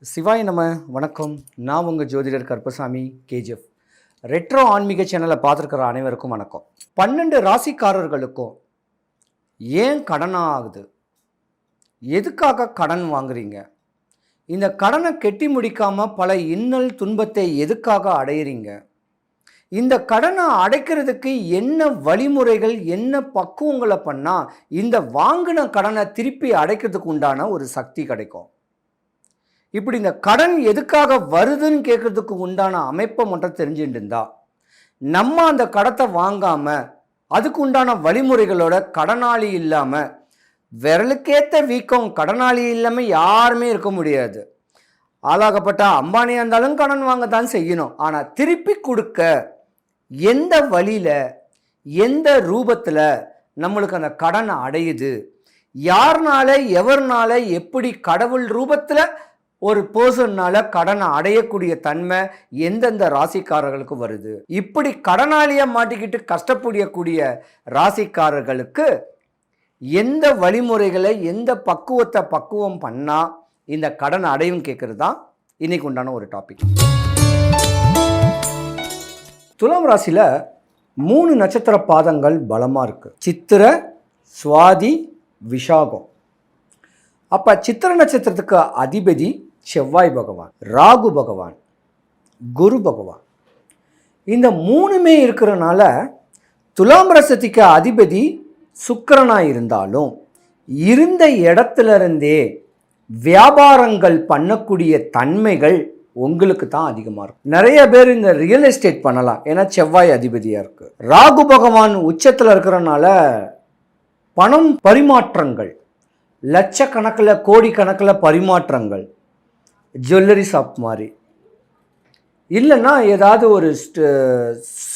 சிவாய் நம்ம வணக்கம். நான் உங்கள் ஜோதிடர் கருப்பசாமி கேஜிஎஃப். ரெட்ரோ ஆன்மீக சேனலை பார்த்துருக்கிற அனைவருக்கும் வணக்கம். 12 ராசிக்காரர்களுக்கும் ஏன் கடன் ஆகுது, எதுக்காக கடன் வாங்குறீங்க, இந்த கடனை கெட்டி முடிக்காமல் பல இன்னல் துன்பத்தை எதுக்காக அடையிறீங்க, இந்த கடனை அடைக்கிறதுக்கு என்ன வழிமுறைகள், என்ன பக்குவங்களை பண்ணால் இந்த வாங்கின கடனை திருப்பி அடைக்கிறதுக்கு உண்டான ஒரு சக்தி கிடைக்கும். இப்படி இந்த கடன் எதுக்காக வருதுன்னு கேட்கறதுக்கு உண்டான அமைப்பை மட்டும் தெரிஞ்சுட்டு இருந்தா நம்ம அந்த கடத்தை வாங்காமல் அதுக்கு உண்டான வழிமுறைகளோட கடனாளி இல்லாமல், விரலுக்கேற்ற வீக்கம் கடனாளி இல்லாமல் யாருமே இருக்க முடியாது. ஆளாகப்பட்ட அம்பானியாக இருந்தாலும் கடன் வாங்க தான் செய்யணும். ஆனால் திருப்பி கொடுக்க எந்த வழியில், எந்த ரூபத்தில் நம்மளுக்கு அந்த கடன் அடையுது, யாருனால எவர்னால எப்படி கடவுள் ரூபத்தில் ஒரு பர்சன்னால கடனை அடையக்கூடிய தன்மை எந்தெந்த ராசிக்காரர்களுக்கு வருது. இப்படி கடனாளியை மாட்டிக்கிட்டு கஷ்டப்படக்கூடிய ராசிக்காரர்களுக்கு எந்த வழிமுறைகளை, எந்த பக்குவம் பண்ணால் இந்த கடன் அடையும் கேட்கறது தான் இன்னைக்கு உண்டான ஒரு டாபிக். துலாம் ராசியில் 3 நட்சத்திர பாதங்கள் பலமாக இருக்குது. சித்திர, சுவாதி, விஷாகம். அப்போ சித்திர நட்சத்திரத்துக்கு அதிபதி செவ்வாய் பகவான், ராகு பகவான், குரு பகவான். இந்த 3மே இருக்கிறனால துலாம் ராசிக்கு அதிபதி சுக்கிரனாக இருந்தாலும் இருந்த இடத்துல இருந்தே வியாபாரங்கள் பண்ணக்கூடிய தன்மைகள் உங்களுக்கு தான் அதிகமாக இருக்கும். நிறைய பேர் இந்த ரியல் எஸ்டேட் பண்ணலாம், ஏன்னா செவ்வாய் அதிபதியாக இருக்குது. ராகு பகவான் உச்சத்தில் இருக்கிறனால பணம் பரிமாற்றங்கள், லட்சக்கணக்கில் கோடிக்கணக்கில் பரிமாற்றங்கள், ஜுவல்லரி ஷாப் மாதிரி, இல்லைன்னா ஏதாவது ஒரு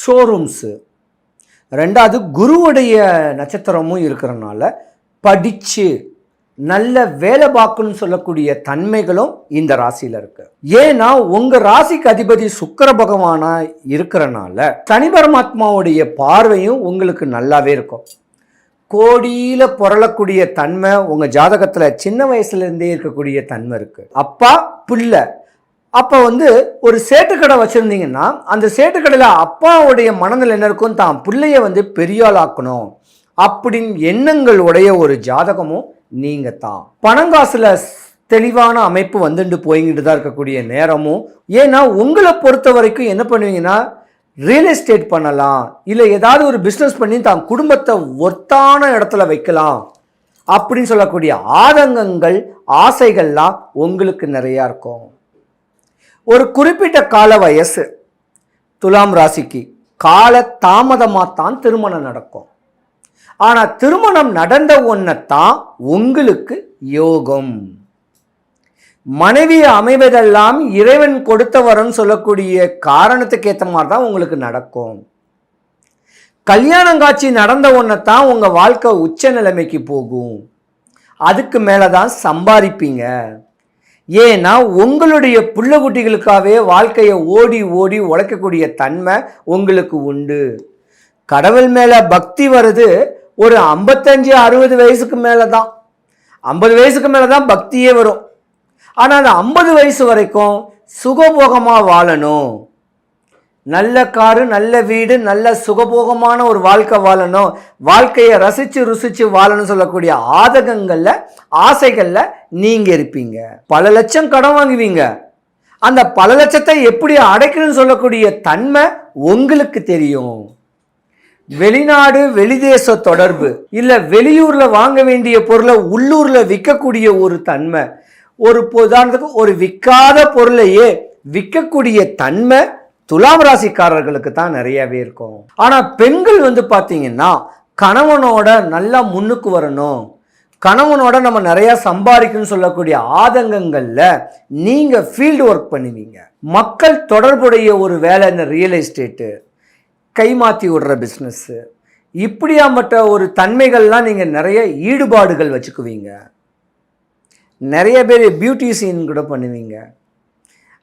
ஷோரூம்ஸு. ரெண்டாவது குருவுடைய நட்சத்திரமும் இருக்கிறனால படித்து நல்ல வேலை பார்க்கணும்னு சொல்லக்கூடிய தன்மைகளும் இந்த ராசியில் இருக்கு. ஏன்னா உங்கள் ராசிக்கு அதிபதி சுக்கிர பகவானாக இருக்கிறனால சனி பரமாத்மாவுடைய பார்வையும் உங்களுக்கு நல்லாவே இருக்கும். கோடியில் புரளக்கூடிய தன்மை உங்கள் ஜாதகத்தில் சின்ன வயசுலேருந்தே இருக்கக்கூடிய தன்மை இருக்குது. அப்பா பிள்ளை, அப்போ ஒரு சேட்டுக்கடை வச்சுருந்தீங்கன்னா அந்த சேட்டுக்கடையில் அப்பாவுடைய மனதில் என்ன இருக்கும், தான் பிள்ளைய பெரியாள் ஆக்கணும் அப்படின்னு எண்ணங்களுடைய ஒரு ஜாதகமும் நீங்கள் தான். பணங்காசில் தெளிவான அமைப்பு வந்துட்டு போய்கிட்டு தான் இருக்கக்கூடிய நேரமும். ஏன்னா உங்களை பொறுத்த வரைக்கும் என்ன பண்ணுவீங்கன்னா, ரியல் எஸ்டேட் பண்ணலாம், இல்லை ஏதாவது ஒரு பிஸ்னஸ் பண்ணி தான் குடும்பத்தை ஒர்த்தான இடத்துல வைக்கலாம் அப்படின்னு சொல்லக்கூடிய ஆதங்கங்கள், ஆசைகள்லாம் உங்களுக்கு நிறையா இருக்கும். ஒரு குறிப்பிட்ட கால வயசு துலாம் ராசிக்கு கால தாமதமாக தான் திருமணம் நடக்கும். ஆனால் திருமணம் நடந்த ஒன்றைத்தான் உங்களுக்கு யோகம். மனைவி அமைவதெல்லாம் இறைவன் கொடுத்த வரன்னு சொல்லக்கூடிய காரணத்துக்கு ஏற்ற மாதிரி தான் உங்களுக்கு நடக்கும். கல்யாணம் காட்சி நடந்த ஒன்றைத்தான் உங்கள் வாழ்க்கை உச்ச நிலைமைக்கு போகும். அதுக்கு மேலே தான் சம்பாதிப்பீங்க. ஏன்னா உங்களுடைய புள்ள குட்டிகளுக்காகவே வாழ்க்கையை ஓடி ஓடி உழைக்கக்கூடிய தன்மை உங்களுக்கு உண்டு. கடவுள் மேலே பக்தி வருது ஒரு 55-60 வயசுக்கு மேலே தான். 50 வயசுக்கு மேலே தான் பக்தியே வரும். ஆனால் அந்த 50 வயசு வரைக்கும் சுகபோகமாக வாழணும், நல்ல காரு, நல்ல வீடு, நல்ல சுகபோகமான ஒரு வாழ்க்கை வாழணும், வாழ்க்கையை ரசித்து ருசித்து வாழணும் சொல்லக்கூடிய ஆதகங்களில், ஆசைகளில் நீங்கள் இருப்பீங்க. பல லட்சம் கடன் வாங்குவீங்க. அந்த பல லட்சத்தை எப்படி அடைக்கணும்னு சொல்லக்கூடிய தன்மை உங்களுக்கு தெரியும். வெளிநாடு வெளிதேச தொடர்பு, இல்லை வெளியூரில் வாங்க வேண்டிய பொருளை உள்ளூரில் விற்கக்கூடிய ஒரு தன்மை, ஒரு உதாரணத்துக்கு ஒரு விற்காத பொருளையே விற்கக்கூடிய தன்மை துலாம் ராசிக்காரர்களுக்கு தான் நிறையவே இருக்கும். ஆனால் பெண்கள் பார்த்தீங்கன்னா கணவனோட நல்லா முன்னுக்கு வரணும், கணவனோட நம்ம நிறையா சம்பாதிக்கணும்னு சொல்லக்கூடிய ஆதங்கங்களில் நீங்கள் ஃபீல்டு ஒர்க் பண்ணுவீங்க. மக்கள் தொடர்புடைய ஒரு வேலை, இந்த ரியல் எஸ்டேட்டு, கைமாற்றி விடுற பிஸ்னஸ்ஸு, இப்படியாமட்ட ஒரு தன்மைகள்லாம் நீங்கள் நிறைய ஈடுபாடுகள் வச்சுக்குவீங்க. நிறைய பேர் பியூட்டிஷியன் கூட பண்ணுவீங்க.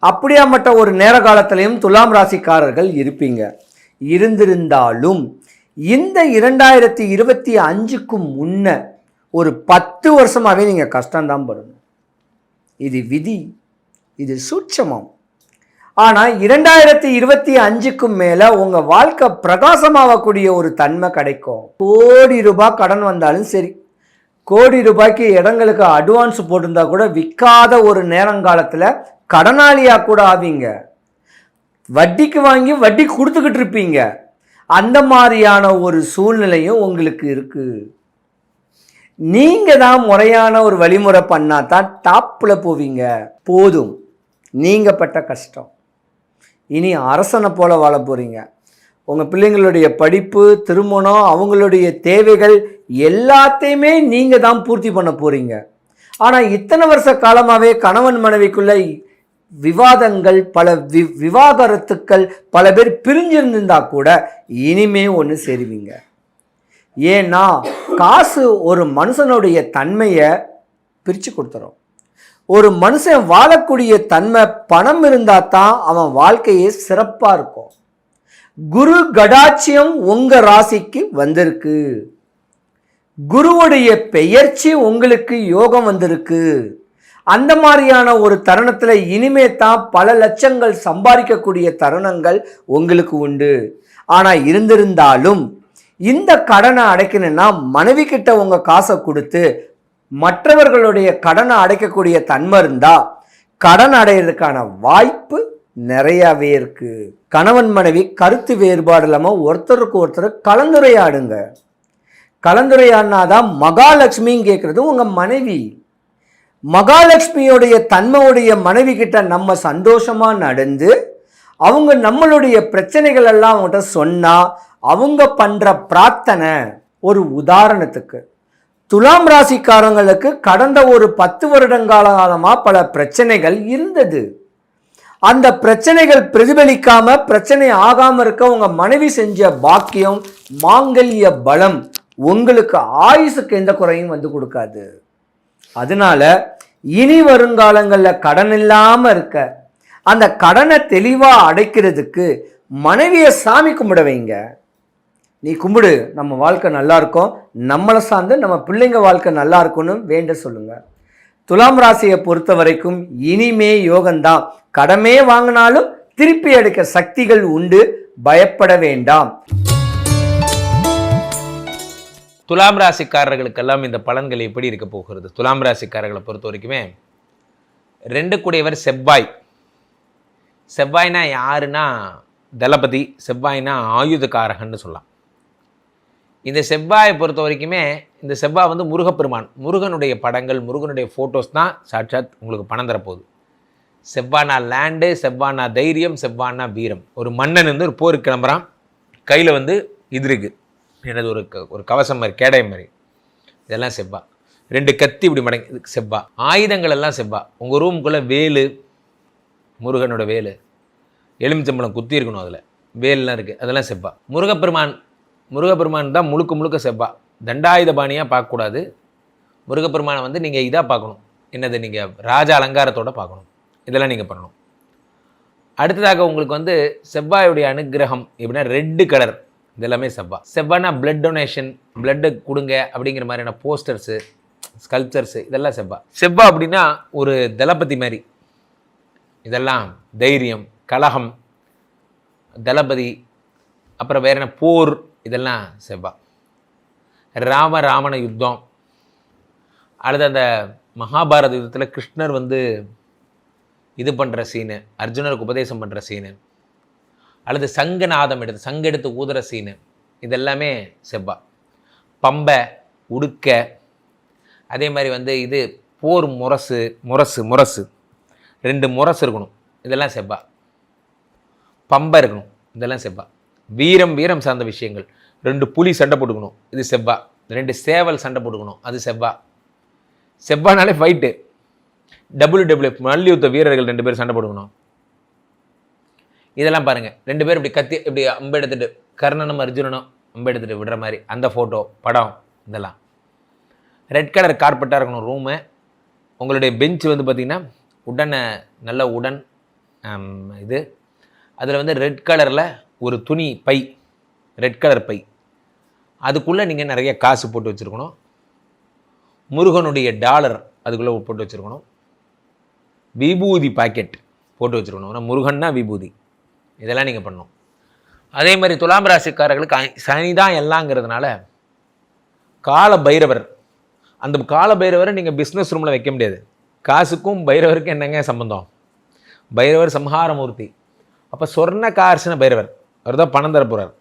அப்படியாமட்ட ஒரு நேர காலத்திலையும் துலாம் ராசிக்காரர்கள் இருப்பீங்க. இருந்திருந்தாலும் இந்த 2025க்கு முன்ன ஒரு 10 வருஷமாகவே நீங்கள் கஷ்டம்தான் படணும். இது விதி, இது சூட்சமம். ஆனால் 2025க்கு மேலே உங்கள் வாழ்க்கை பிரகாசமாகக்கூடிய ஒரு தன்மை கிடைக்கும். கோடி ரூபாய் கடன் வந்தாலும் சரி, கோடி ரூபாய்க்கு இடங்களுக்கு அட்வான்ஸ் போட்டிருந்தா கூட விற்காத ஒரு நேரங்காலத்தில் கடனாளியாக கூட ஆவீங்க. வட்டிக்கு வாங்கி வட்டி கொடுத்துக்கிட்டு இருப்பீங்க. அந்த மாதிரியான ஒரு சூழ்நிலையும் உங்களுக்கு இருக்குது. நீங்கள் தான் முறையான ஒரு வழிமுறை பண்ணால் தான் டாப்பில் போவீங்க. போதும் நீங்கள் பட்ட கஷ்டம். இனி அரசனை போல வாழ போகிறீங்க. உங்கள் பிள்ளைங்களுடைய படிப்பு, திருமணம், அவங்களுடைய தேவைகள் எல்லாத்தையுமே நீங்கள் தான் பூர்த்தி பண்ண போகிறீங்க. ஆனால் இத்தனை வருஷ காலமாகவே கணவன் மனைவிக்குள்ள விவாதங்கள், பல விவாகரத்துக்கள், பல பேர் பிரிஞ்சிருந்திருந்தா கூட இனிமே ஒன்று சேருவீங்க. ஏன்னா காசு ஒரு மனுஷனுடைய தன்மையை பிரித்து கொடுத்துரும். ஒரு மனுஷன் வாழக்கூடிய தன்மை பணம் இருந்தால் தான் அவன் வாழ்க்கையே சிறப்பாக இருக்கும். குரு கடாட்சியம் உங்கள் ராசிக்கு வந்திருக்கு. குருவுடைய பெயர்ச்சி உங்களுக்கு யோகம் வந்திருக்கு. அந்த மாதிரியான ஒரு தருணத்தில் இனிமே தான் பல லட்சங்கள் சம்பாதிக்கக்கூடிய தருணங்கள் உங்களுக்கு உண்டு. ஆனால் இருந்திருந்தாலும் இந்த கடனை அடைக்கணும்னா மனைவி கிட்ட உங்கள் காசை கொடுத்து மற்றவர்களுடைய கடனை அடைக்கக்கூடிய தன்மை இருந்தால் கடன் அடையிறதுக்கான வாய்ப்பு நிறையாவே இருக்கு. கணவன் மனைவி கருத்து வேறுபாடு இல்லாமல் ஒருத்தருக்கு ஒருத்தர் கலந்துரையாடுங்க. கலந்துரையாடினாதான் மகாலட்சுமின்னு கேட்குறது உங்கள் மனைவி. மகாலட்சுமியோடைய தன்மையுடைய மனைவி கிட்ட நம்ம சந்தோஷமாக நடந்து அவங்க நம்மளுடைய பிரச்சனைகள் எல்லாம் அவங்ககிட்ட சொன்னால் அவங்க பண்ணுற பிரார்த்தனை. ஒரு உதாரணத்துக்கு துலாம் ராசிக்காரங்களுக்கு கடந்த ஒரு 10 வருடங்காலமாக பல பிரச்சனைகள் இருந்தது. அந்த பிரச்சனைகள் பிரதிபலிக்காம பிரச்சனை ஆகாம இருக்க உங்க மனைவி செஞ்ச பாக்கியம், மாங்கல்ய பலம் உங்களுக்கு ஆயுசுக்கு எந்த குறையும் வந்து கொடுக்காது. அதனால இனி வருங்காலங்களில் கடன் இல்லாமல் இருக்க, அந்த கடனை தெளிவாக அடைக்கிறதுக்கு மனைவியை சாமி கும்பிட வைங்க. நீ கும்பிடு, நம்ம வாழ்க்கை நல்லா இருக்கும், நம்மளை சார்ந்து நம்ம பிள்ளைங்க வாழ்க்கை நல்லா இருக்கும்னு வேண்ட சொல்லுங்க. துலாம் ராசியை பொறுத்த வரைக்கும் இனிமே யோகம்தான். கடமே வாங்கினாலும் திருப்பி எடுக்க சக்திகள் உண்டு, பயப்பட வேண்டாம். துலாம் ராசிக்காரர்களுக்கெல்லாம் இந்த பலன்கள் எப்படி இருக்க போகிறது? துலாம் ராசிக்காரர்களை பொறுத்த வரைக்குமே 2 கூடியவர் செவ்வாய். செவ்வாய்னா யாருன்னா தளபதி. செவ்வாய்னா ஆயுதக்காரகன்னு சொல்லலாம். இந்த செவ்வாயை பொறுத்த வரைக்குமே இந்த செவ்வாய் வந்து முருகப்பெருமான். முருகனுடைய படங்கள், முருகனுடைய ஃபோட்டோஸ் தான் சாட்சாத் உங்களுக்கு பணம் தரப்போகுது. செவ்வானா லேண்டு, செவ்வானா தைரியம், செவ்வானா வீரம். ஒரு மன்னன் வந்து ஒரு போருக்கு கிளம்புறான், கையில் வந்து இது இருக்குது, எனது ஒரு கவசம் மாதிரி, கேடயம் மாதிரி, இதெல்லாம் செவ்வா. 2 கத்தி இப்படி மடங்கி, இதுக்கு செவ்வா. ஆயுதங்கள் எல்லாம் செவ்வா. உங்கள் ரூமுக்குள்ளே வேலு, முருகனோட வேலு, எலுமிச்சம்பழம் குத்தி இருக்கணும், அதில் வேல்லாம் இருக்குது, அதெல்லாம் செவ்வா. முருகப்பெருமான் தான் முழுக்க செவ்வா. தண்டாயுத பாணியாக பார்க்கக்கூடாது. முருகப்பெருமானை வந்து நீங்கள் இதாக பார்க்கணும், என்னது, நீங்கள் ராஜ அலங்காரத்தோடு பார்க்கணும். இதெல்லாம் நீங்கள் பண்ணணும். அடுத்ததாக உங்களுக்கு வந்து செவ்வாயுடைய அனுகிரகம் எப்படின்னா ரெட்டு கலர், இதெல்லாமே செவ்வா. செவ்வாய்னா பிளட் டொனேஷன், பிளட்டு கொடுங்க அப்படிங்கிற மாதிரியான போஸ்டர்ஸு, ஸ்கல்ப்சர்ஸு, இதெல்லாம் செவ்வா. செவ்வா அப்படின்னா ஒரு தளபதி மாதிரி. இதெல்லாம் தைரியம், கலகம், தளபதி, அப்புறம் வேற என்ன, போர், இதெல்லாம் செவ்வா. ராமன யுத்தம், அடுத்து அந்த மகாபாரத யுத்தத்தில் கிருஷ்ணர் வந்து இது பண்ணுற சீனு, அர்ஜுனருக்கு உபதேசம் பண்ணுற சீனு, அல்லது சங்கநாதம் சங்கெடுத்து ஊதுற சீனு, இதெல்லாமே செவ்வா. பம்பை, உடுக்க, அதே மாதிரி வந்து இது போர் முரசு 2 முரசு இருக்கணும், இதெல்லாம் செவ்வா. பம்பை இருக்கணும், இதெல்லாம் செவ்வா. வீரம் சார்ந்த விஷயங்கள், 2 புலி சண்டை போட்டுக்கணும், இது செவ்வா. 2 சேவல் சண்டை போட்டுக்கணும், அது செவ்வா. செவ்வானாலே ஃபைட்டு. WWF மல்யுத்த வீரர்கள் 2 பேர் சண்டை போட்டுக்கணும், இதெல்லாம் பாருங்கள். 2 பேர் இப்படி கத்தி இப்படி அம்பு எடுத்துகிட்டு, கர்ணனும் அர்ஜுனனும் அம்பு எடுத்துகிட்டு விடுற மாதிரி அந்த ஃபோட்டோ, படம், இதெல்லாம். ரெட் கலர் கார்பெட்டாக இருக்கணும் ரூமு. உங்களுடைய பெஞ்ச் வந்து பார்த்திங்கன்னா நல்ல உடன் இது, அதில் வந்து ரெட் கலரில் ஒரு துணி பை, ரெட் கலர் பை, அதுக்குள்ளே நீங்கள் நிறைய காசு போட்டு வச்சுருக்கணும். முருகனுடைய டாலர் அதுக்குள்ளே போட்டு வச்சுருக்கணும். விபூதி பாக்கெட் போட்டு வச்சுருக்கணும். ஆனால் முருகன்னா விபூதி, இதெல்லாம் நீங்கள் பண்ணணும். அதே மாதிரி துலாம் ராசிக்காரர்களுக்கு சனி தான் எல்லாங்கிறதுனால கால பைரவர், அந்த கால பைரவரை நீங்கள் பிஸ்னஸ் ரூமில் வைக்க முடியாது. காசுக்கும் பைரவருக்கும் என்னங்க சம்பந்தம்? பைரவர் சம்ஹாரமூர்த்தி. அப்போ சொர்ணகார்ஷன பைரவர், அவர் தான் பணம் தர போகிறார்.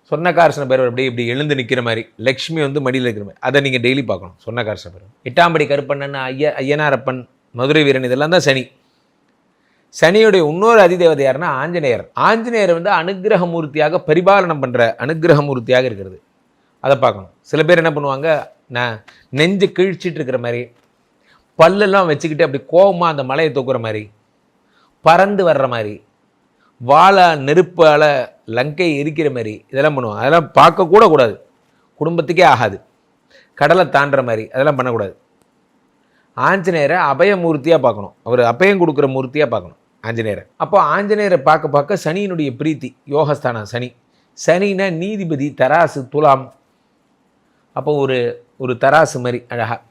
சொர்ணகார்ஷன பைரவர் இப்படி எழுந்து நிற்கிற மாதிரி, லக்ஷ்மி வந்து மடியில் இருக்கிற மாதிரி, அதை நீங்கள் டெய்லி பார்க்கணும். சொர்ணகார்ஷன பைரவர், 8ஆம் படி கருப்பண்ணன், ஐயனாரப்பன், மதுரை வீரன், இதெல்லாம் தான் சனி. சனியுடைய இன்னொரு அதிதேவதை யாருன்னா ஆஞ்சநேயர். ஆஞ்சநேயர் வந்து அனுக்கிரக மூர்த்தியாக பரிபாலனம் பண்ணுற அனுக்கிரக மூர்த்தியாக இருக்கிறது, அதை பார்க்கணும். சில பேர் என்ன பண்ணுவாங்க, நான் நெஞ்சு கிழிச்சிட்டு இருக்கிற மாதிரி, பல்லெல்லாம் வச்சுக்கிட்டு அப்படி கோபமாக அந்த மலையை தூக்குற மாதிரி, பறந்து வர்ற மாதிரி, வாழை நெருப்பால் லங்கை எரிக்கிற மாதிரி இதெல்லாம் பண்ணுவாங்க. அதெல்லாம் பார்க்கக்கூட கூடாது, குடும்பத்துக்கே ஆகாது. கடலை தாண்டுற மாதிரி அதெல்லாம் பண்ணக்கூடாது. ஆஞ்சநேயரை அபயமூர்த்தியாக பார்க்கணும், அவர் அபயம் கொடுக்குற மூர்த்தியாக பார்க்கணும் ஆஞ்சநேயரை. அப்போ ஆஞ்சநேயரை பார்க்க பார்க்க சனியினுடைய பிரீத்தி, யோகஸ்தானம் சனி. சனினா நீதிபதி, தராசு, துலாம். அப்போ ஒரு தராசு மாதிரி அழகாக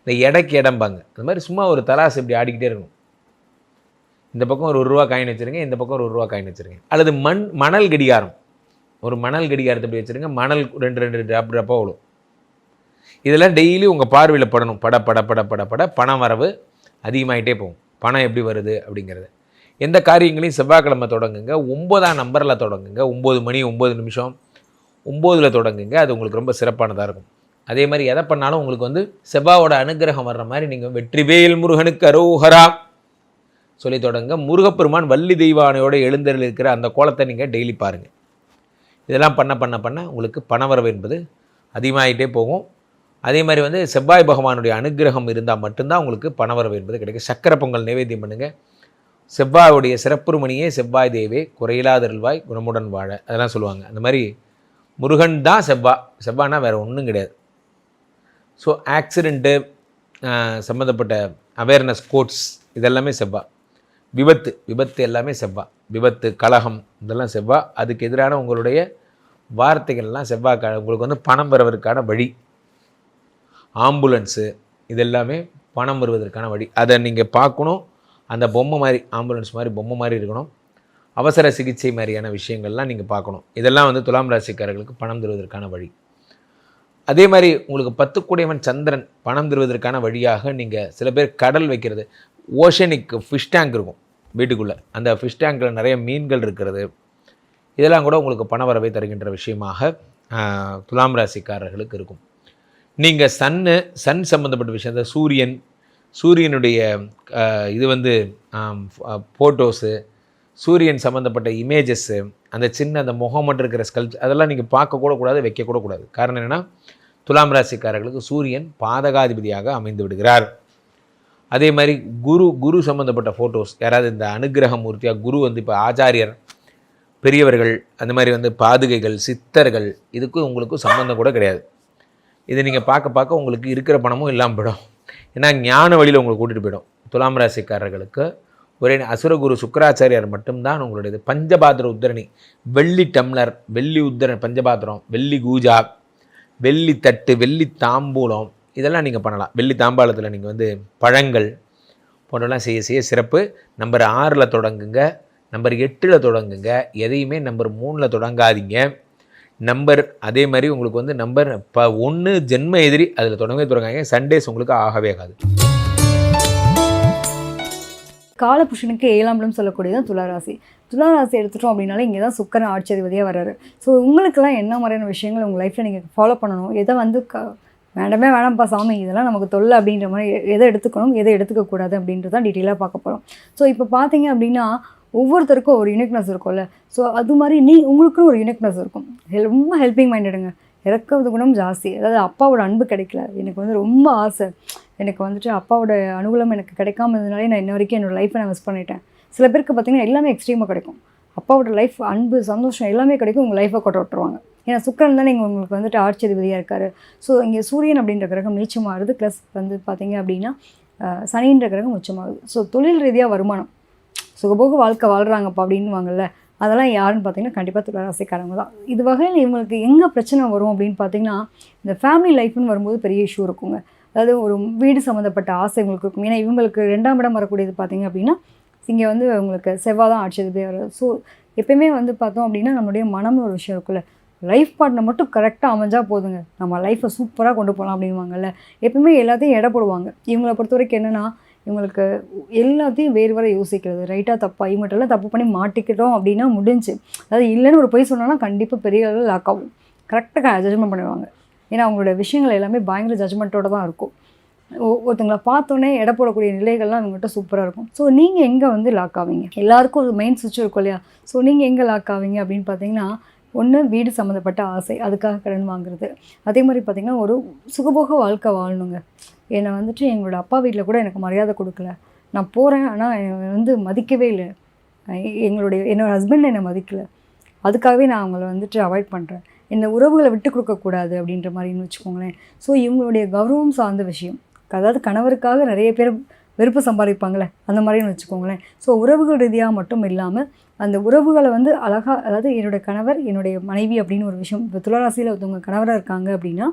இந்த எடைக்கு இடம்பாங்க, அந்த மாதிரி சும்மா ஒரு தராசு இப்படி ஆடிக்கிட்டே இருக்கணும். இந்த பக்கம் ஒரு ரூபா காயின் வச்சுருங்க, இந்த பக்கம் ஒரு ரூபா காயின் வச்சுருங்க. அல்லது மணல் கடிகாரம், ஒரு மணல் கடிகாரத்தை இப்படி வச்சுருங்க, மணல் 2 ட்ராப்பாக விழும். இதெல்லாம் டெய்லி உங்கள் பார்வையில் படணும். பட பட பட பட பட பணம் வரவு அதிகமாகிட்டே போகும். பணம் எப்படி வருது அப்படிங்கிறது. எந்த காரியங்களையும் செவ்வாய்க்கிழமை தொடங்குங்க, 9ஆம் நம்பரில் தொடங்குங்க, 9 மணி 9 நிமிஷம் 9ல் தொடங்குங்க. அது உங்களுக்கு ரொம்ப சிறப்பானதாக இருக்கும். அதே மாதிரி எதை பண்ணாலும் உங்களுக்கு வந்து செவ்வாயோட அனுகிரகம் வர்ற மாதிரி நீங்கள் வெற்றிவேல் முருகனுக்கு அரோகரா சொல்லி தொடங்க. முருகப்பெருமான் வள்ளி தெய்வானையோட எழுந்தருள் இருக்கிற அந்த கோலத்தை நீங்கள் டெய்லி பாருங்கள். இதெல்லாம் பண்ண பண்ண பண்ண உங்களுக்கு பணவரவு என்பது அதிகமாகிட்டே போகும். அதே மாதிரி வந்து செவ்வாய் பகவானுடைய அனுகிரகம் இருந்தால் மட்டும்தான் உங்களுக்கு பணவரவு என்பது கிடைக்கும். சக்கரை பொங்கல் நைவேத்தியம் பண்ணுங்கள். செவ்வாயுடைய சிறப்புமணியே செவ்வாய் தேவே குறையிலாதருள்வாய் குணமுடன் வாழ, அதெல்லாம் சொல்லுவாங்க. அந்த மாதிரி முருகன் தான் செவ்வாய்னா வேறு ஒன்றும் கிடையாது. ஸோ ஆக்சிடெண்ட்டு சம்மந்தப்பட்ட அவேர்னஸ் கோட்ஸ் இதெல்லாமே செவ்வாய். விபத்து எல்லாமே செவ்வாய். விபத்து, கலகம் இதெல்லாம் செவ்வாய். அதுக்கு எதிரான உங்களுடைய வார்த்தைகள்லாம் செவ்வாய். உங்களுக்கு வந்து பணம் வருவதற்கான வழி, ஆம்புலன்ஸு இதெல்லாமே பணம் வருவதற்கான வழி. அதை நீங்கள் பார்க்கணும். அந்த பொம்மை மாதிரி, ஆம்புலன்ஸ் மாதிரி பொம்மை மாதிரி இருக்கணும். அவசர சிகிச்சை மாதிரியான விஷயங்கள்லாம் நீங்கள் பார்க்கணும். இதெல்லாம் வந்து துலாம் ராசிக்காரர்களுக்கு பணம் தருவதற்கான வழி. அதே மாதிரி உங்களுக்கு 10 கூடையவன் சந்திரன் பணம் தருவதற்கான வழியாக நீங்கள் சில பேர் கடல் வைக்கிறது, ஓஷனிக் ஃபிஷ் டேங்க் இருக்கும் வீட்டுக்குள்ளே, அந்த ஃபிஷ் டேங்கில் நிறைய மீன்கள் இருக்கிறது, இதெல்லாம் கூட உங்களுக்கு பண வரவை தருகின்ற விஷயமாக துலாம் ராசிக்காரர்களுக்கு இருக்கும். நீங்கள் சன் சம்மந்தப்பட்ட விஷயம், சூரியனுடைய இது வந்து ஃபோட்டோஸு, சூரியன் சம்மந்தப்பட்ட இமேஜஸ்ஸு, அந்த முகம் மட்டும் இருக்கிற ஸ்கல்ப்ஸ், அதெல்லாம் நீங்கள் பார்க்கக்கூட கூடாது, வைக்கக்கூட கூடாது. காரணம் என்னென்னா துலாம் ராசிக்காரர்களுக்கு சூரியன் பாதகாதிபதியாக அமைந்து விடுகிறார். அதே மாதிரி குரு சம்மந்தப்பட்ட ஃபோட்டோஸ், யாராவது இந்த அனுகிரக மூர்த்தியாக குரு வந்து இப்போ ஆச்சாரியர், பெரியவர்கள், அந்த மாதிரி வந்து பாதுகைகள், சித்தர்கள், இதுக்கும் உங்களுக்கும் சம்மந்தம் கூட கிடையாது. இதை நீங்கள் பார்க்க உங்களுக்கு இருக்கிற பணமும் இல்லாமல் போயிடும். ஏன்னா ஞான வழியில் உங்களை கூட்டிகிட்டு போயிடும். துலாம் ராசிக்காரர்களுக்கு ஒரே அசுரகுரு சுக்கராச்சாரியார் மட்டும்தான் உங்களுடையது. பஞ்சபாத்திர உத்தரணி, வெள்ளி டம்ளர், வெள்ளி உத்தரணி பஞ்சபாத்திரம், வெள்ளி கூஜா, வெள்ளி தட்டு, வெள்ளி தாம்பூலம், இதெல்லாம் நீங்கள் பண்ணலாம். வெள்ளி தாம்பாளத்தில் நீங்கள் வந்து பழங்கள் போன்றெல்லாம் செய்ய சிறப்பு. நம்பர் 6ல் தொடங்குங்க, நம்பர் 8ல் தொடங்குங்க. எதையுமே நம்பர் 3ல் தொடங்காதீங்க. அதே மாதிரி உங்களுக்கு வந்து நம்பர் 1 ஜென்ம எதிரி, அதில் தொடங்காங்க. சண்டேஸ் உங்களுக்கு ஆகவே ஆகாது. காலபுருஷனுக்கு 7ஆம் இடம் சொல்லக்கூடியதான் துளாராசி. துளாராசி எடுத்துட்டோம் அப்படின்னாலே இங்கே தான் சுக்கிரன் ஆட்சியதிபதியாக வர்றாரு. ஸோ உங்களுக்கெல்லாம் என்ன மாதிரியான விஷயங்கள் உங்கள் லைஃப்பில் நீங்கள் ஃபாலோ பண்ணணும், எதை வந்து வேணாம்ப்பா சாமி இதெல்லாம் நமக்கு தொல்லை அப்படின்ற மாதிரி எதை எடுத்துக்கணும், எதை எடுத்துக்கக்கூடாது அப்படின்றது தான் டீட்டெயிலாக பார்க்க போகிறோம். ஸோ இப்போ பார்த்தீங்க அப்படின்னா ஒவ்வொருத்தருக்கும் ஒரு யூனிக்னஸ் இருக்கும்ல. ஸோ அது மாதிரி உங்களுக்குன்னு ஒரு யூனிக்னஸ் இருக்கும். ரொம்ப ஹெல்பிங் மைண்டடுங்க, இறக்கிறது குணம் ஜாஸ்தி. அதாவது அப்பாவோட அன்பு கிடைக்கல, எனக்கு வந்து ரொம்ப ஆசை, எனக்கு வந்துட்டு அப்பாவோட அனுகூலம் எனக்கு கிடைக்காம இருந்ததுனாலே நான் இன்ன வரைக்கும் என்னோடய லைஃப்பை நான் மிஸ் பண்ணிட்டேன். சில பேருக்கு பார்த்திங்கன்னா எல்லாமே எக்ஸ்ட்ரீமாக கிடைக்கும். அப்பாவோட லைஃப், அன்பு, சந்தோஷம் எல்லாமே கிடைக்கும், உங்கள் லைஃப்பை கொட்ட விட்டுருவாங்க. ஏன்னா சுக்கிரன் தான் நீங்கள் உங்களுக்கு வந்துட்டு ஆட்சியதிபதியாக இருக்கார். ஸோ இங்கே சூரியன் அப்படின்ற கிரகம் நீச்சமாகுது, ப்ளஸ் வந்து பார்த்திங்க அப்படின்னா சனின்ற கிரகம் உச்சமாகுது. ஸோ தொழில் ரீதியாக வருமானம், சுகபோக வாழ்க்கை வாழ்கிறாங்கப்பா அப்படின்னு வாங்கல்ல, அதெல்லாம் யாருன்னு பார்த்தீங்கன்னா கண்டிப்பாக துளாராசிக்காரங்க தான். இது வகையில் இவங்களுக்கு எங்கே பிரச்சனை வரும் அப்படின்னு பார்த்தீங்கன்னா, இந்த ஃபேமிலி லைஃப்னு வரும்போது பெரிய இஷ்யூ இருக்குங்க. அதாவது ஒரு வீடு சம்மந்தப்பட்ட ஆசை உங்களுக்கு இருக்கும். ஏன்னா இவங்களுக்கு 2ஆம் இடம் வரக்கூடியது பார்த்தீங்க அப்படின்னா இங்கே வந்து உங்களுக்கு செவ்வாய் தான் ஆட்சி அதிபதியாக வரும். ஸோ எப்பயுமே வந்து பார்த்தோம் அப்படின்னா நம்மளுடைய மனம்னு ஒரு விஷயம் இருக்குல்ல, லைஃப் பார்ட்னர் மட்டும் கரெக்டாக அமைஞ்சா போதுங்க, நம்ம லைஃப்பை சூப்பராக கொண்டு போகலாம் அப்படின்வாங்கல்ல. எப்பவுமே எல்லாத்தையும் எடை போடுவாங்க. இவங்களை பொறுத்த வரைக்கும் என்னென்னா இவங்களுக்கு எல்லாத்தையும் வேறு வேறு யோசிக்கிறது, ரைட்டாக தப்பாக, இவங்கள்ட்டெல்லாம் தப்பு பண்ணி மாட்டிக்கிட்டோம் அப்படின்னா முடிஞ்சு. அதாவது இல்லைன்னு ஒரு பொய் சொன்னோன்னா கண்டிப்பாக பெரிய அளவில் லாக் ஆகும். கரெக்டாக ஜட்ஜ்மெண்ட் பண்ணுவாங்க. ஏன்னா அவங்களோட விஷயங்கள் எல்லாமே பயங்கர ஜட்ஜ்மெண்ட்டோடு தான் இருக்கும். ஒருத்தங்களை பார்த்தோன்னே எடை போடக்கூடிய நிலைகள்லாம் அவங்ககிட்ட சூப்பராக இருக்கும். ஸோ நீங்கள் எங்கே வந்து லாக் ஆவீங்க? எல்லாருக்கும் ஒரு மெயின் சுவிட்ச் இருக்கும் இல்லையா? ஸோ நீங்கள் எங்கே லாக் ஆவீங்க அப்படின்னு பார்த்தீங்கன்னா, ஒன்று வீடு சம்மந்தப்பட்ட ஆசை, அதுக்காக கடன் வாங்குறது. அதே மாதிரி பார்த்திங்கன்னா ஒரு சுகபோக வாழ்க்கை வாழணுங்க. என்னை வந்துட்டு எங்களோட அப்பா வீட்டில் கூட எனக்கு மரியாதை கொடுக்கல, நான் போகிறேன் ஆனால் என்னை வந்து மதிக்கவே இல்லை, என்னோடய ஹஸ்பண்ட் என்னை மதிக்கலை, அதுக்காகவே நான் அவங்கள வந்துட்டு அவாய்ட் பண்ணுறேன், என்னை உறவுகளை விட்டு கொடுக்கக்கூடாது அப்படின்ற மாதிரின்னு வச்சுக்கோங்களேன். ஸோ இவங்களுடைய கௌரவம் சார்ந்த விஷயம், அதாவது கணவருக்காக நிறைய பேர் வெறுப்பு சம்பாதிப்பாங்களே அந்த மாதிரின்னு வச்சுக்கோங்களேன். ஸோ உறவுகள் ரீதியாக மட்டும் இல்லாமல் அந்த உறவுகளை வந்து அழகாக, அதாவது என்னுடைய கணவர் என்னுடைய மனைவி அப்படின்னு ஒரு விஷயம். இப்போ துளாராசியில் ஒருத்தவங்க கணவராக இருக்காங்க அப்படின்னா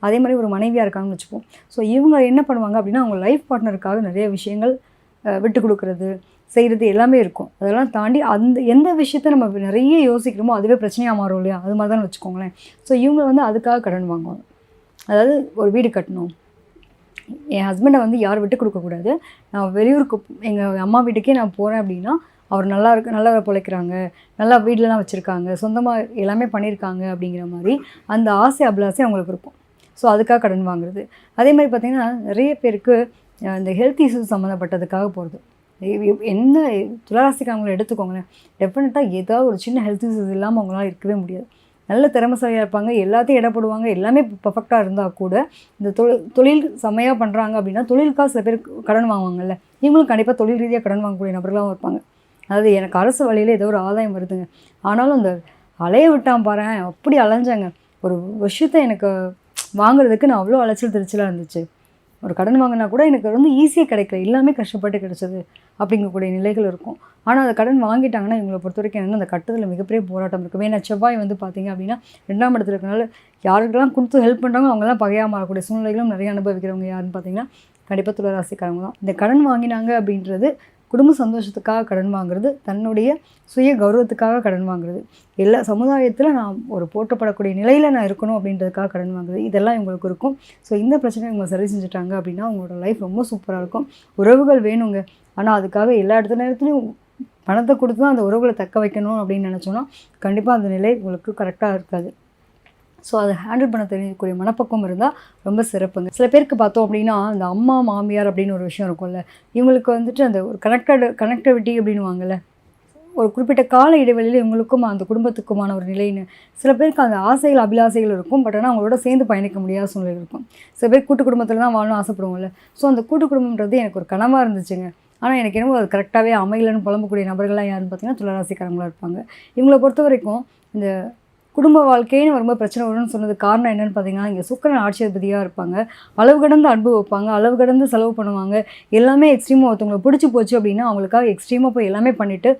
அதே மாதிரி ஒரு மனைவியாக இருக்காங்கன்னு வச்சுப்போம். ஸோ இவங்க என்ன பண்ணுவாங்க அப்படின்னா அவங்க லைஃப் பார்ட்னருக்காக நிறைய விஷயங்கள் விட்டு கொடுக்குறது செய்கிறது எல்லாமே இருக்கும். அதெல்லாம் தாண்டி எந்த விஷயத்த நம்ம நிறைய யோசிக்கிறோமோ அதுவே பிரச்சனையாக மாறும் இல்லையா? அது மாதிரி தான் வச்சுக்கோங்களேன். ஸோ இவங்க வந்து அதுக்காக கடன் வாங்குவாங்க. அதாவது ஒரு வீடு கட்டணும், என் ஹஸ்பண்டை வந்து யாரும் விட்டு கொடுக்கக்கூடாது, நான் வெளியூருக்கு எங்கள் அம்மா வீட்டுக்கே நான் போகிறேன் அப்படின்னா அவர் நல்லா பிழைக்கிறாங்க, நல்லா வீட்டிலலாம் வச்சுருக்காங்க, சொந்தமாக எல்லாமே பண்ணியிருக்காங்க அப்படிங்கிற மாதிரி அந்த ஆசை அபிலாசை அவங்களுக்கு இருக்கும். ஸோ அதுக்காக கடன் வாங்குறது. அதே மாதிரி பார்த்திங்கன்னா நிறைய பேருக்கு இந்த ஹெல்த் இஷ்யூஸ் சம்மந்தப்பட்டதுக்காக போகிறது. என்ன துளாராசிக்காரங்களை எடுத்துக்கோங்களேன், டெஃபினட்டாக ஏதாவது ஒரு சின்ன ஹெல்த் இஷ்யூஸ் இல்லாமல் அவங்களால இருக்கவே முடியாது. நல்ல திறமைசாலியாக இருப்பாங்க, எல்லாத்தையும் இடப்படுவாங்க, எல்லாமே பர்ஃபெக்டாக இருந்தால் கூட இந்த தொழில் செம்மையாக பண்ணுறாங்க அப்படின்னா தொழிலுக்காக சில பேர் கடன் வாங்குவாங்கல்ல, இவங்களும் கண்டிப்பாக தொழில் ரீதியாக கடன் வாங்கக்கூடிய நபர்களாகவும் இருப்பாங்க. அதாவது எனக்கு அரசு வழியில் ஏதோ ஒரு ஆதாயம் வருதுங்க, ஆனாலும் அந்த அலைய விட்டான் பாறேன், அப்படி அலைஞ்சாங்க, ஒரு விஷயத்தை எனக்கு வாங்குறதுக்கு நான் அவ்வளோ அலைச்சல் திருச்சலாக இருந்துச்சு, ஒரு கடன் வாங்கினா கூட எனக்கு வந்து ஈஸியாக கிடைக்கல, எல்லாமே கஷ்டப்பட்டு கிடைச்சது அப்படிங்கக்கூடிய நிலைகள் இருக்கும். ஆனால் அந்த கடன் வாங்கிட்டாங்கன்னா இவங்களை பொறுத்த வரைக்கும் என்னென்னா அந்த கட்டத்தில் மிகப்பெரிய போராட்டம் இருக்கும். ஏன்னா செவ்வாய் வந்து பார்த்திங்க அப்படின்னா 2ஆம் இடத்துல இருக்கனால யாருக்கெல்லாம் கொடுத்து ஹெல்ப் பண்ணுறாங்க அவங்கெல்லாம் பகையாக மாறக்கூடிய சூழ்நிலைகளும் நிறைய அனுபவிக்கிறவங்க யாருன்னு பார்த்தீங்கன்னா கண்டிப்பாக துளாராசிக்காரங்க தான். இந்த கடன் வாங்கினாங்க அப்படின்றது குடும்ப சந்தோஷத்துக்காக கடன் வாங்குறது, தன்னுடைய சுய கௌரவத்துக்காக கடன் வாங்குறது, எல்லா சமுதாயத்தில் நான் ஒரு போற்றப்படக்கூடிய நிலையில் நான் இருக்கணும் அப்படின்றதுக்காக கடன் வாங்குறது, இதெல்லாம் இவங்களுக்கு இருக்கும். ஸோ இந்த பிரச்சனையை இவங்க சரி செஞ்சுட்டாங்க அப்படின்னா அவங்களோட லைஃப் ரொம்ப சூப்பராக இருக்கும். உறவுகள் வேணுங்க, ஆனால் அதுக்காக எல்லா நேரத்துலையும் பணத்தை கொடுத்து தான் அந்த உறவுகளை தக்க வைக்கணும் அப்படின்னு நினச்சோன்னா கண்டிப்பாக அந்த நிலை உங்களுக்கு கரெக்டாக இருக்காது. ஸோ அதை ஹேண்டில் பண்ண தெரியக்கூடிய மனப்பக்கம் இருந்தால் ரொம்ப சிறப்புங்க. சில பேருக்கு பார்த்தோம் அப்படின்னா அந்த அம்மா மாமியார் அப்படின்னு ஒரு விஷயம் இருக்கும்ல, இவங்களுக்கு வந்துட்டு அந்த ஒரு கனெக்டிவிட்டி அப்படின்னுவாங்கள்ல, ஒரு குறிப்பிட்ட கால இடைவெளியில் இவங்களுக்கும் அந்த குடும்பத்துக்குமான ஒரு நிலைன்னு சில பேருக்கு அந்த ஆசைகள் அபிலாசைகள் இருக்கும். பட் ஆனால் அவங்களோட சேர்ந்து பயணிக்க முடியாத சூழ்நிலை இருக்கும். சில பேர் கூட்டு குடும்பத்தில் தான் வாழணும் ஆசைப்படுவோம்ல. ஸோ அந்த கூட்டு குடும்பம்ன்றது எனக்கு ஒரு கனவாக இருந்துச்சுங்க, ஆனால் எனக்கு என்னவோ அது கரெக்டாகவே அமையலன்னு புலம்பக்கூடிய நபர்களாக யாருன்னு பார்த்தீங்கன்னா துளாராசிக்காரங்களாக இருப்பாங்க. இவங்களை பொறுத்த வரைக்கும் இந்த குடும்ப வாழ்க்கைன்னு வரும்போது பிரச்சனை வரும்னு சொன்னது காரணம் என்னென்னு பார்த்தீங்கன்னா இங்கே சுக்கிரன் ஆட்சி அதிபதியாக இருப்பாங்க, அளவு கடந்து அன்பு வைப்பாங்க, அளவு கடந்து செலவு பண்ணுவாங்க, எல்லாமே எக்ஸ்ட்ரீமாக ஒருத்தவங்களை பிடிச்சி போச்சு அப்படின்னா அவங்களுக்காக எக்ஸ்ட்ரீமாக போய் எல்லாமே பண்ணிவிட்டு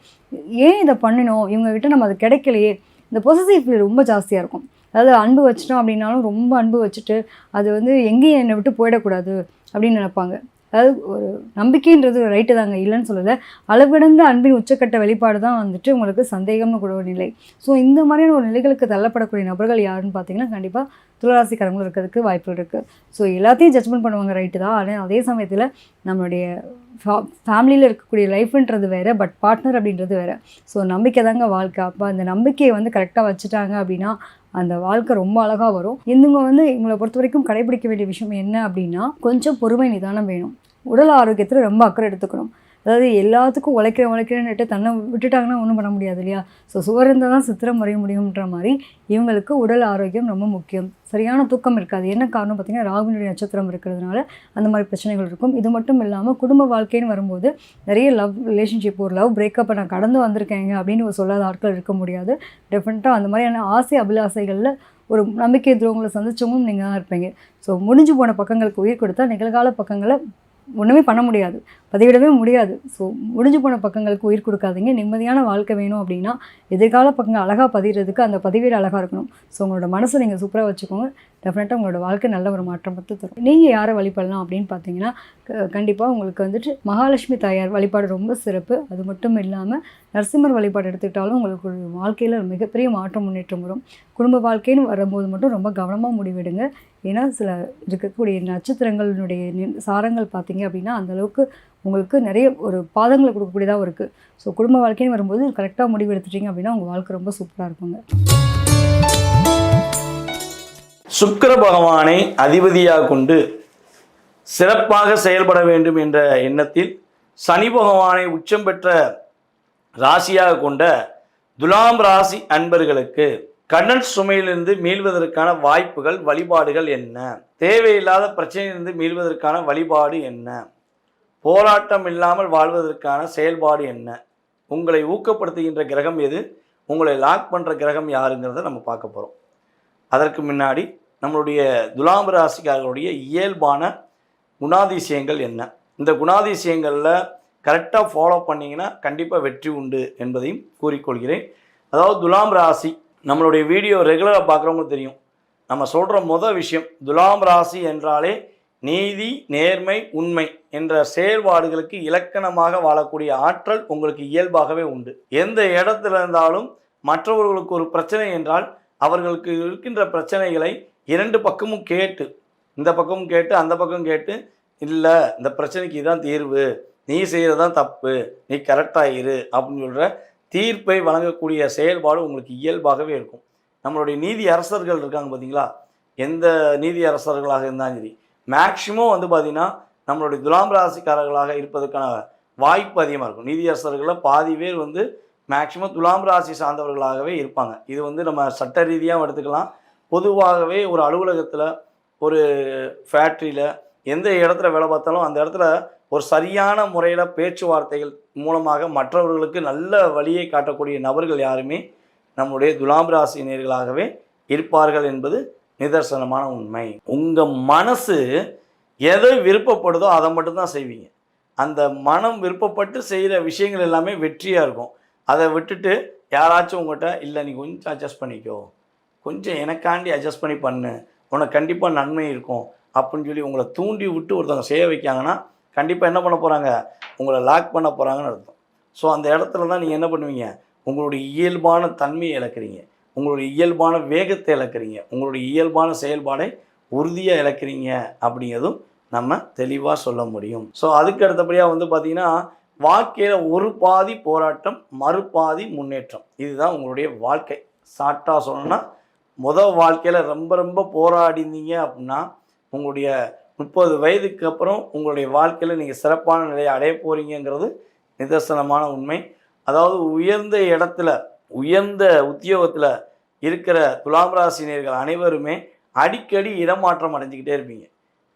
ஏன் இதை பண்ணினோம் இவங்ககிட்ட நம்ம அது கிடைக்கலையே, இந்த பொசசிவ் ஃபீல் ரொம்ப ஜாஸ்தியாக இருக்கும். அதாவது அன்பு வச்சிட்டோம் அப்படின்னாலும் ரொம்ப அன்பு வச்சுட்டு அது வந்து எங்கேயும் என்னை விட்டு போயிடக்கூடாது அப்படின்னு நினைப்பாங்க. அதாவது ஒரு நம்பிக்கைன்றது ரைட்டு தாங்க, இல்லைன்னு சொல்லலை, அளவிடந்த அன்பின் உச்சக்கட்ட வெளிப்பாடு தான் வந்துட்டு உங்களுக்கு சந்தேகம்னு கூட ஒரு நிலை. ஸோ இந்த மாதிரியான ஒரு நிலைகளுக்கு தள்ளப்படக்கூடிய நபர்கள் யாருன்னு பார்த்தீங்கன்னா கண்டிப்பாக துளாராசிக்காரங்களும் இருக்கிறதுக்கு வாய்ப்புகள் இருக்குது. ஸோ எல்லாத்தையும் ஜட்ஜ்மெண்ட் பண்ணுவாங்க ரைட்டு தான், ஆனால் அதே சமயத்தில் நம்மளுடைய ஃபேமிலியில் இருக்கக்கூடிய லைஃப்ன்றது வேறு, பட் பார்ட்னர் அப்படின்றது வேறு. ஸோ நம்பிக்கை தாங்க வாழ்க்கை. அப்போ அந்த நம்பிக்கையை வந்து கரெக்டாக வச்சுட்டாங்க அப்படின்னா அந்த வாழ்க்கை ரொம்ப அழகாக வரும். இவங்க வந்து இவங்களை பொறுத்த வரைக்கும் கடைபிடிக்க வேண்டிய விஷயம் என்ன அப்படின்னா கொஞ்சம் பொறுமை நிதானம் வேணும். உடல் ஆரோக்கியத்தில் ரொம்ப அக்கறை எடுத்துக்கணும். அதாவது எல்லாத்துக்கும் உழைக்கிறேன்னுட்டு தன்னை விட்டுட்டாங்கன்னா ஒன்றும் பண்ண முடியாது இல்லையா? ஸோ சுவர் இருந்தால் தான் சித்திரம் வரைய முடியுன்ற மாதிரி இவங்களுக்கு உடல் ஆரோக்கியம் ரொம்ப முக்கியம். சரியான தூக்கம் இருக்காது. என்ன காரணம் பார்த்திங்கன்னா ராகுனுடைய நட்சத்திரம் இருக்கிறதுனால அந்த மாதிரி பிரச்சனைகள் இருக்கும். இது மட்டும் இல்லாமல் குடும்ப வாழ்க்கைன்னு வரும்போது நிறைய லவ் ரிலேஷன்ஷிப், ஒரு லவ் பிரேக்கப்பை நான் கடந்து வந்திருக்கேங்க அப்படின்னு சொல்லாத ஆட்கள் இருக்க முடியாது. டெஃபினட்டாக அந்த மாதிரியான ஆசை அபிலாசைகளில் ஒரு நம்பிக்கை துரோகங்களை சந்திச்சவங்களும் நீங்கள் தான் இருப்பீங்க. ஸோ முடிஞ்சு போன பக்கங்களுக்கு உயிர் கொடுத்தா நிகழ்கால பக்கங்களை ஒன்றுமே பண்ண முடியாது, பதிவிடவே முடியாது. ஸோ முடிஞ்சு போன பக்கங்களுக்கு உயிர் கொடுக்காதீங்க. நிம்மதியான வாழ்க்கை வேணும் அப்படின்னா எதிர்கால பக்கங்கள் அழகாக பதிகிறதுக்கு அந்த பதிவீடு அழகாக இருக்கணும். ஸோ உங்களோட மனசை நீங்கள் சூப்பராக வச்சுக்கோங்க. டெஃபினட்டாக உங்களோட வாழ்க்கை நல்ல ஒரு மாற்றம் பார்த்து தரும். நீங்கள் யாரை வழிபடலாம் அப்படின்னு பார்த்தீங்கன்னா கண்டிப்பாக உங்களுக்கு வந்துட்டு மகாலட்சுமி தாயார் வழிபாடு ரொம்ப சிறப்பு. அது மட்டும் இல்லாமல் நரசிம்மர் வழிபாடு எடுத்துக்கிட்டாலும் உங்களுக்கு ஒரு வாழ்க்கையில் மிகப்பெரிய மாற்றம் முன்னேற்றம் வரும். குடும்ப வாழ்க்கைன்னு வரும்போது மட்டும் ரொம்ப கவனமாக முடிவெடுங்க. ஏன்னா சில இருக்கக்கூடிய நட்சத்திரங்களுடைய சாரங்கள் பார்த்தீங்க அப்படின்னா அந்தளவுக்கு உங்களுக்கு நிறைய ஒரு பாதங்களை கொடுக்கக்கூடியதாகவும் இருக்குது. ஸோ குடும்ப வாழ்க்கைன்னு வரும்போது கரெக்டாக முடிவு எடுத்துட்டீங்க அப்படின்னா உங்கள் வாழ்க்கை ரொம்ப சூப்பராக இருக்குங்க. சுக்கிர பகவானை அதிபதியாக கொண்டு சிறப்பாக செயல்பட வேண்டும் என்ற எண்ணத்தில் சனி பகவானை உச்சம் பெற்ற ராசியாக கொண்ட துலாம் ராசி அன்பர்களுக்கு கடன் சுமையிலிருந்து மீள்வதற்கான வாய்ப்புகள், வழிபாடுகள் என்ன? தேவையில்லாத பிரச்சனையிலிருந்து மீள்வதற்கான வழிபாடு என்ன? போராட்டம் இல்லாமல் வாழ்வதற்கான செயல்பாடு என்ன? உங்களை ஊக்கப்படுத்துகின்ற கிரகம் எது? உங்களை லாக் பண்ணுற கிரகம் யாருங்கிறத நம்ம பார்க்க போகிறோம். அதற்கு முன்னாடி நம்மளுடைய துலாம் ராசிக்காரர்களுடைய இயல்பான குணாதிசயங்கள் என்ன? இந்த குணாதிசயங்களில் கரெக்டாக ஃபாலோ பண்ணிங்கன்னா கண்டிப்பாக வெற்றி உண்டு என்பதையும் கூறிக்கொள்கிறேன். அதாவது துலாம் ராசி நம்மளுடைய வீடியோ ரெகுலராக பார்க்குறவங்களுக்கு தெரியும். நம்ம சொல்கிற விஷயம், துலாம் ராசி என்றாலே நீதி, நேர்மை, உண்மை என்ற செயல்பாடுகளுக்கு இலக்கணமாக வாழக்கூடிய ஆற்றல் உங்களுக்கு இயல்பாகவே உண்டு. எந்த இடத்துல இருந்தாலும் மற்றவர்களுக்கு ஒரு பிரச்சனை என்றால் அவர்களுக்கு இருக்கின்ற பிரச்சனைகளை இரண்டு பக்கமும் கேட்டு, இந்த பக்கமும் கேட்டு அந்த பக்கம் கேட்டு, இல்லை இந்த பிரச்சனைக்கு இதுதான் தீர்வு, நீ செய்கிறதான் தப்பு, நீ கரெக்டாக இரு அப்படின்னு சொல்கிற தீர்ப்பை வழங்கக்கூடிய செயல்பாடு உங்களுக்கு இயல்பாகவே இருக்கும். நம்மளுடைய நீதி அரசர்கள் இருக்காங்க பார்த்தீங்களா, எந்த நீதி அரசர்களாக இருந்தாலும் சரி, மேக்சிமம் பார்த்திங்கன்னா நம்மளுடைய துலாம் ராசிக்காரர்களாக இருப்பதற்கான வாய்ப்பு அதிகமாக இருக்கும். நீதி அரசர்களில் பாதி பேர் மேக்சிமம் துலாம் ராசி சார்ந்தவர்களாகவே இருப்பாங்க. இது நம்ம சட்ட ரீதியாக எடுத்துக்கலாம். பொதுவாகவே ஒரு அலுவலகத்தில், ஒரு ஃபேக்ட்ரியில், எந்த இடத்துல வேலை பார்த்தாலும் அந்த இடத்துல ஒரு சரியான முறையில் பேச்சுவார்த்தைகள் மூலமாக மற்றவர்களுக்கு நல்ல வழியை காட்டக்கூடிய நபர்கள் யாருமே நம்முடைய துலாம் ராசினியர்களாகவே இருப்பார்கள் என்பது நிதர்சனமான உண்மை. உங்கள் மனசு எதை விருப்பப்படுதோ அதை மட்டும்தான் செய்வீங்க. அந்த மனம் விருப்பப்பட்டு செய்கிற விஷயங்கள் எல்லாமே வெற்றியாக இருக்கும். அதை விட்டுட்டு யாராச்சும் உங்கள்கிட்ட இல்லை நீ கொஞ்சம் அட்ஜஸ்ட் பண்ணிக்கோ, கொஞ்சம் எனக்காண்டி அட்ஜஸ்ட் பண்ணி பண்ணு, உனக்கு கண்டிப்பாக நன்மை இருக்கும் அப்படின்னு சொல்லி உங்களை தூண்டி விட்டு ஒருத்தவங்க செய்ய வைக்காங்கன்னா கண்டிப்பாக என்ன பண்ண போகிறாங்க, உங்களை லாக் பண்ண போகிறாங்கன்னு அர்த்தம். ஸோ அந்த இடத்துல தான் நீங்கள் என்ன பண்ணுவீங்க, உங்களுடைய இயல்பான தன்மையை இழக்கிறீங்க, உங்களுடைய இயல்பான வேகத்தை இழக்கிறீங்க, உங்களுடைய இயல்பான செயல்பாடை உறுதியாக இழக்கிறீங்க அப்படிங்கிறதும் நம்ம தெளிவாக சொல்ல முடியும். ஸோ அதுக்கு அடுத்தபடியாக பார்த்திங்கன்னா வாழ்க்கையில் ஒரு பாதி போராட்டம், மறுபாதி முன்னேற்றம். இதுதான் உங்களுடைய வாழ்க்கை. ஷார்ட்டாக சொல்லணும்னா வாழ்க்கையில் ரொம்ப ரொம்ப போராடினீங்க அப்படின்னா உங்களுடைய 30 வயதுக்கு அப்புறம் உங்களுடைய வாழ்க்கையில் நீங்கள் சிறப்பான நிலையை அடைய போகிறீங்கிறது நிதர்சனமான உண்மை. அதாவது உயர்ந்த இடத்துல, உயர்ந்த உத்தியோகத்தில் இருக்கிற துலாம் ராசினியர்கள் அனைவருமே அடிக்கடி இடமாற்றம் அடைஞ்சிக்கிட்டே இருப்பீங்க.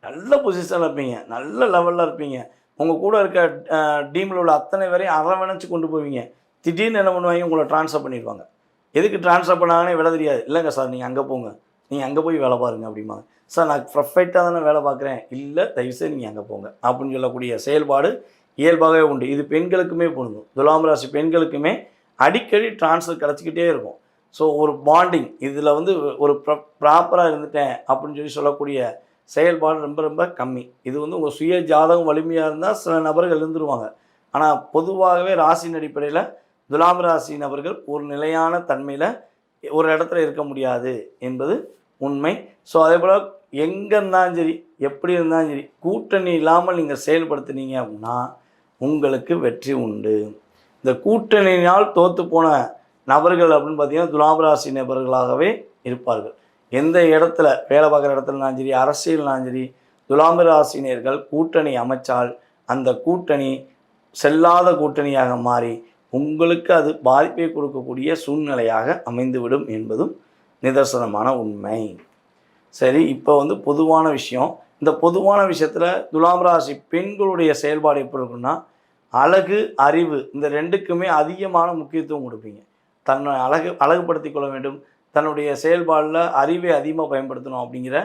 நல்ல பொசிஷனில் இருப்பீங்க, நல்ல லெவலில் இருப்பீங்க. உங்கள் கூட இருக்க டீமில் உள்ள அத்தனை பேரையும் அரவணைச்சு கொண்டு போவீங்க. திடீர்னு என்ன பண்ணுவாங்க, உங்களை ட்ரான்ஸ்ஃபர் பண்ணிடுவாங்க. எதுக்கு ட்ரான்ஸ்ஃபர் பண்ணாங்கன்னே விட தெரியாது. இல்லைங்க சார் நீங்கள் அங்கே போங்க, நீங்கள் அங்கே போய் வேலை பாருங்கள் அப்படிம்பாங்க. சார் நான் பர்ஃபெக்டாக தானே வேலை பார்க்குறேன், இல்லை தயவுசெய்து நீங்கள் அங்கே போங்க அப்படின்னு சொல்லக்கூடிய செயல்பாடு இயல்பாகவே உண்டு. இது பெண்களுக்குமே பொருந்தும். துலாம் ராசி பெண்களுக்குமே அடிக்கடி ட்ரான்ஸ்ஃபர் கிடச்சிக்கிட்டே இருக்கும். ஸோ ஒரு பாண்டிங் இதில் ஒரு ப்ராப்பராக இருந்துட்டேன் அப்படின்னு சொல்லக்கூடிய செயல்பாடு ரொம்ப ரொம்ப கம்மி. இது உங்கள் சுய ஜாதகம் வலிமையாக இருந்தால் சில நபர்கள் இருந்துருவாங்க. ஆனால் பொதுவாகவே ராசியின் அடிப்படையில் துலாம் ராசி நபர்கள் ஒரு நிலையான தன்மையில் ஒரு இடத்துல இருக்க முடியாது என்பது உண்மை. ஸோ அதே போல் எங்கே இருந்தாலும் சரி, எப்படி இருந்தாலும் சரி, கூட்டணி இல்லாமல் நீங்கள் செயல்படுத்தினீங்க அப்படின்னா உங்களுக்கு வெற்றி உண்டு. இந்த கூட்டணியினால் தோற்று போன நபர்கள் அப்படின்னு பார்த்தீங்கன்னா துலாம் ராசி நபர்களாகவே இருப்பார்கள். எந்த இடத்துல வேலை பார்க்குற இடத்துலனாலும் சரி, அரசியல்னாலும் சரி, துலாம் ராசினியர்கள் கூட்டணி அமைச்சால் அந்த கூட்டணி செல்லாத கூட்டணியாக மாறி உங்களுக்கு அது பாதிப்பை கொடுக்கக்கூடிய சூழ்நிலையாக அமைந்துவிடும் என்பதும் நிதர்சனமான உண்மை. சரி, இப்போ பொதுவான விஷயம். இந்த பொதுவான விஷயத்தில் துலாம் ராசி பெண்களுடைய செயல்பாடு எப்படி இருக்குன்னா, அழகு, அறிவு இந்த ரெண்டுக்குமே அதிகமான முக்கியத்துவம் கொடுப்பீங்க. தன்னை அழகுபடுத்தி கொள்ள வேண்டும், தன்னுடைய செயல்பாடில் அறிவை அதிகமாக பயன்படுத்தணும் அப்படிங்கிற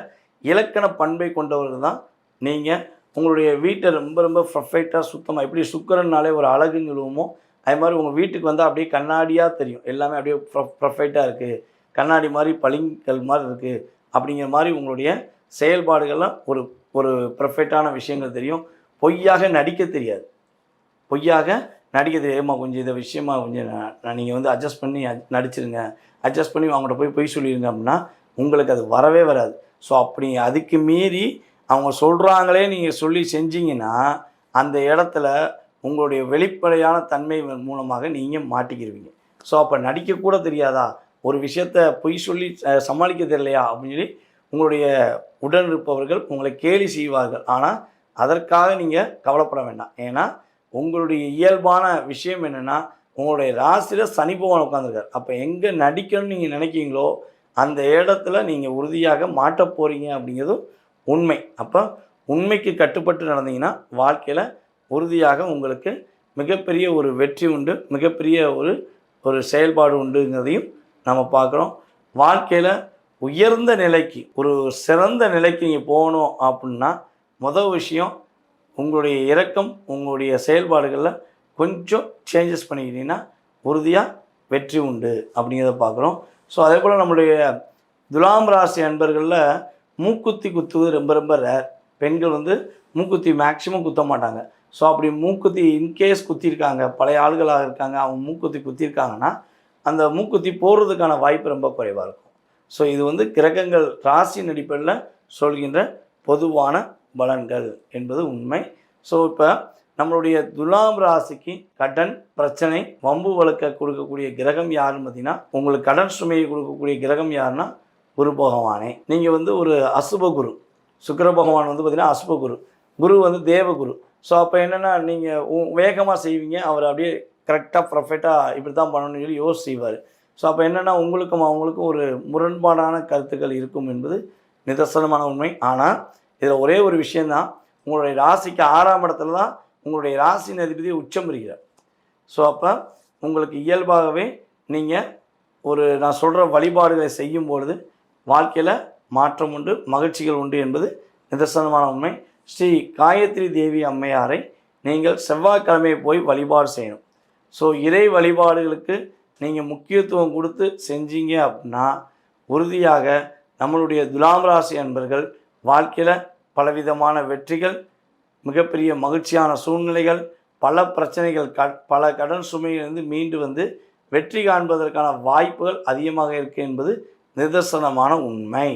இலக்கண பண்பை கொண்டவர்கள் தான் நீங்கள். உங்களுடைய வீட்டை ரொம்ப ரொம்ப பர்ஃபெக்டாக சுத்தமாக, எப்படி சுக்கிரன்னாலே ஒரு அழகுன்னு சொல்லுவோமோ அது மாதிரி உங்கள் வீட்டுக்கு வந்தால் அப்படியே கண்ணாடியாக தெரியும். எல்லாமே அப்படியே பர்ஃபெக்டாக இருக்குது, கண்ணாடி மாதிரி பளிங்கல் மாதிரி இருக்குது அப்படிங்கிற மாதிரி உங்களுடைய செயல்பாடுகள்லாம் ஒரு ஒரு பர்ஃபெக்டான விஷயங்கள் தெரியும். பொய்யாக நடிக்க தெரியாது. பொய்யாக நடிக்க தெரியாதுமா, கொஞ்சம் இதை விஷயமா கொஞ்சம் நீங்கள் வந்து அட்ஜஸ்ட் பண்ணி நடிச்சிருங்க, அட்ஜஸ்ட் பண்ணி அவங்கள்ட்ட போய் பொய் சொல்லிடுங்க அப்படின்னா உங்களுக்கு அது வரவே வராது. ஸோ அப்படி அதுக்கு மீறி அவங்க சொல்கிறாங்களே நீங்கள் சொல்லி செஞ்சீங்கன்னா அந்த இடத்துல உங்களுடைய வெளிப்படையான தன்மை மூலமாக நீங்கள் மாட்டிக்கிடுவீங்க. ஸோ அப்போ நடிக்கக்கூட தெரியாதா, ஒரு விஷயத்தை பொய் சொல்லி சமாளிக்க தெரியலையா அப்படின்னு சொல்லி உங்களுடைய உடன் இருப்பவர்கள் உங்களை கேலி செய்வார்கள். ஆனால் அதற்காக நீங்கள் கவலைப்பட வேண்டாம். ஏன்னா உங்களுடைய இயல்பான விஷயம் என்னென்னா உங்களுடைய ராசியில் சனி பகவான் உட்காந்துருக்கார். அப்போ எங்கே நடிக்கணும்னு நீங்கள் நினைக்கிறீங்களோ அந்த இடத்துல நீங்கள் உறுதியாக மாட்ட போகிறீங்க அப்படிங்கிறதும் உண்மை. அப்போ உண்மைக்கு கட்டுப்பட்டு நடந்தீங்கன்னா வாழ்க்கையில் உறுதியாக உங்களுக்கு மிகப்பெரிய ஒரு வெற்றி உண்டு, மிகப்பெரிய ஒரு செயல்பாடு உண்டுங்கிறதையும் நம்ம பார்க்குறோம். வாழ்க்கையில் உயர்ந்த நிலைக்கு, ஒரு சிறந்த நிலைக்கு நீங்கள் போகணும் அப்படின்னா முதல் விஷயம் உங்களுடைய இரக்கம், உங்களுடைய செயல்பாடுகளில் கொஞ்சம் சேஞ்சஸ் பண்ணிக்கிட்டீங்கன்னா உறுதியாக வெற்றி உண்டு அப்படிங்கிறத பார்க்குறோம். ஸோ அதே போல் நம்மளுடைய துலாம் ராசி அன்பர்களில் மூக்குத்தி குத்துவது ரொம்ப ரொம்ப ரேர். பெண்கள் வந்து மூக்குத்தி மேக்சிமம் குத்த மாட்டாங்க. ஸோ அப்படி மூக்குத்தி இன்கேஸ் குத்திருக்காங்க, பழைய ஆள்களாக இருக்காங்க, அவங்க மூக்குத்தி குத்திருக்காங்கன்னா அந்த மூக்குத்தி போடுறதுக்கான வாய்ப்பு ரொம்ப குறைவாக இருக்கும். ஸோ இது வந்து கிரகங்கள் ராசியின் அடிப்படையில் சொல்கின்ற பொதுவான பலன்கள் என்பது உண்மை. ஸோ இப்போ நம்மளுடைய துலாம் ராசிக்கு கடன் பிரச்சனை வம்பு வழக்க கொடுக்கக்கூடிய கிரகம் யாருன்னு பார்த்தீங்கன்னா, உங்களுக்கு கடன் சுமையை கொடுக்கக்கூடிய கிரகம் யாருன்னா குரு பகவானே. நீங்கள் வந்து ஒரு அசுப குரு, சுக்கிர பகவான் வந்து பார்த்தீங்கன்னா அசுப குரு, குரு வந்து தேவகுரு. ஸோ அப்போ என்னென்னா நீங்கள் வேகமாக செய்வீங்க, அவர் அப்படியே கரெக்டாக பர்ஃபெக்டாக இப்படி தான் பண்ணணும்னு சொல்லி யோசி செய்வார். ஸோ அப்போ என்னென்னா உங்களுக்கும் அவங்களுக்கும் ஒரு முரண்பாடான கருத்துக்கள் இருக்கும் என்பது நிதர்சனமான உண்மை. ஆனால் இதில் ஒரே ஒரு விஷயந்தான், உங்களுடைய ராசிக்கு 6ஆம் இடத்துல தான் உங்களுடைய ராசியின் அதிபதி உச்சம் பெறுகிறார். ஸோ அப்போ உங்களுக்கு இயல்பாகவே நீங்கள் நான் சொல்கிற வழிபாடுகளை செய்யும்பொழுது வாழ்க்கையில் மாற்றம் உண்டு, மகிழ்ச்சிகள் உண்டு என்பது நிதர்சனமான உண்மை. ஸ்ரீ காயத்ரி தேவி அம்மையாரை நீங்கள் செவ்வாய்க்கிழமை போய் வழிபாடு செய்யணும். ஸோ இறை வழிபாடுகளுக்கு நீங்கள் முக்கியத்துவம் கொடுத்து செஞ்சீங்க அப்படின்னா உறுதியாக நம்மளுடைய துலாம் ராசி அன்பர்கள் வாழ்க்கையில் பலவிதமான வெற்றிகள், மிகப்பெரிய மகிழ்ச்சியான சூழ்நிலைகள், பல பிரச்சனைகள், பல கடன் சுமையிலிருந்து மீண்டு வந்து வெற்றி காண்பதற்கான வாய்ப்புகள் அதிகமாக இருக்குது என்பது நிதர்சனமான உண்மை.